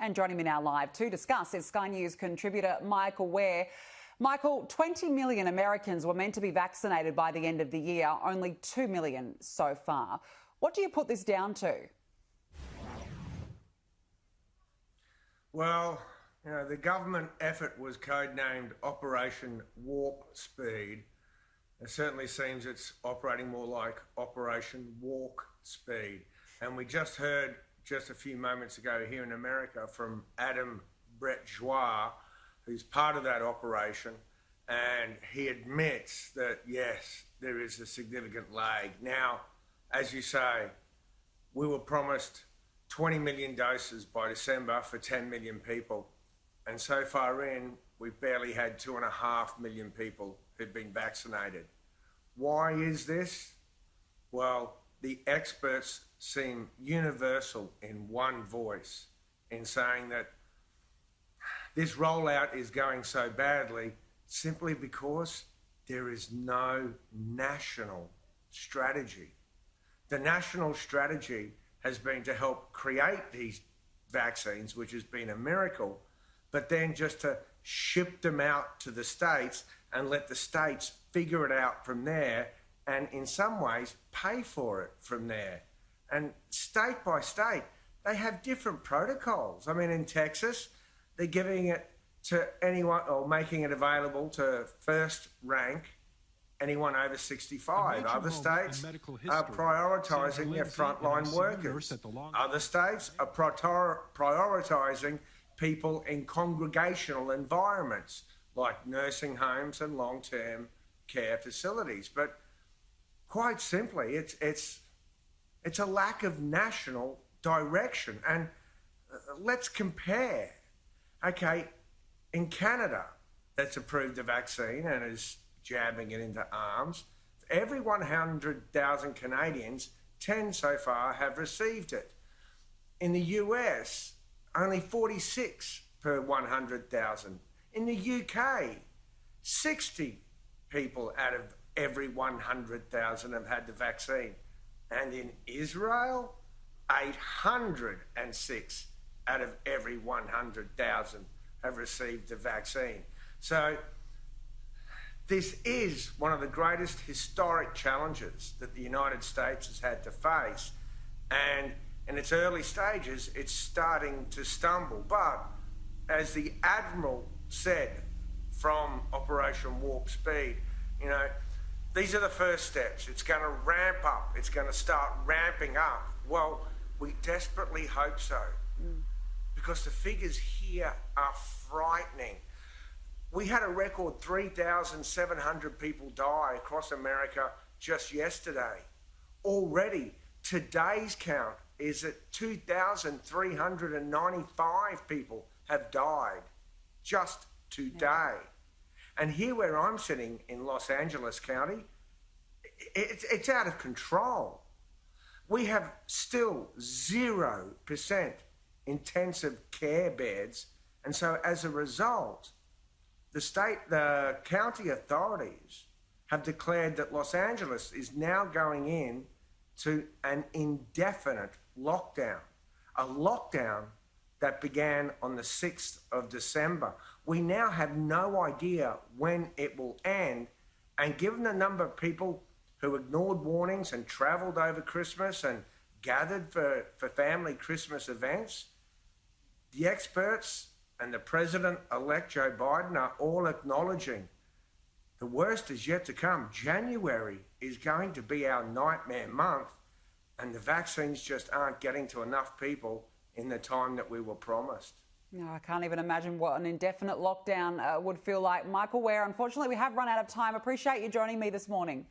And joining me now live to discuss is Sky News contributor Michael Ware. Michael, 20 million Americans were meant to be vaccinated by the end of the year, only 2 million so far. What do you put this down to? Well, the government effort was codenamed Operation Warp Speed. It certainly seems it's operating more like Operation Walk Speed. And we just heard just a few moments ago here in America from Adam Brett-Joie, who's part of that operation, and he admits that, yes, there is a significant lag. Now, as you say, we were promised 20 million doses by December for 10 million people, and so far in, we've barely had 2.5 million people who've been vaccinated. Why is this? Well, the experts seem universal in one voice in saying that this rollout is going so badly simply because there is no national strategy. The national strategy has been to help create these vaccines, which has been a miracle, but then just to ship them out to the states and let the states figure it out from there, and in some ways pay for it from there. And state by state, they have different protocols. I mean, in Texas, they're giving it to anyone or making it available to first rank anyone over 65. Other states are prioritising their frontline workers. Other states are prioritising people in congregational environments like nursing homes and long-term care facilities. But quite simply, it's a lack of national direction. And let's compare. Okay, in Canada, that's approved the vaccine and is jabbing it into arms. For every 100,000 Canadians, 10 so far have received it. In the US, only 46 per 100,000. In the UK, 60 people out of every 100,000 have had the vaccine. And in Israel, 806 out of every 100,000 have received the vaccine. So this is one of the greatest historic challenges that the United States has had to face. And in its early stages, it's starting to stumble. But as the Admiral said from Operation Warp Speed, these are the first steps. It's going to ramp up. It's going to start ramping up. Well, we desperately hope so, because the figures here are frightening. We had a record 3,700 people die across America just yesterday. Already, today's count is that 2,395 people have died just today. And here where I'm sitting in Los Angeles County, it's out of control. We have still 0% intensive care beds. And so as a result, the county authorities have declared that Los Angeles is now going in to an indefinite lockdown, a lockdown that began on the 6th of December. We now have no idea when it will end. And given the number of people who ignored warnings and travelled over Christmas and gathered for family Christmas events, the experts and the President-elect Joe Biden are all acknowledging the worst is yet to come. January is going to be our nightmare month, and the vaccines just aren't getting to enough people in the time that we were promised. No, I can't even imagine what an indefinite lockdown would feel like. Michael Ware, unfortunately, we have run out of time. Appreciate you joining me this morning.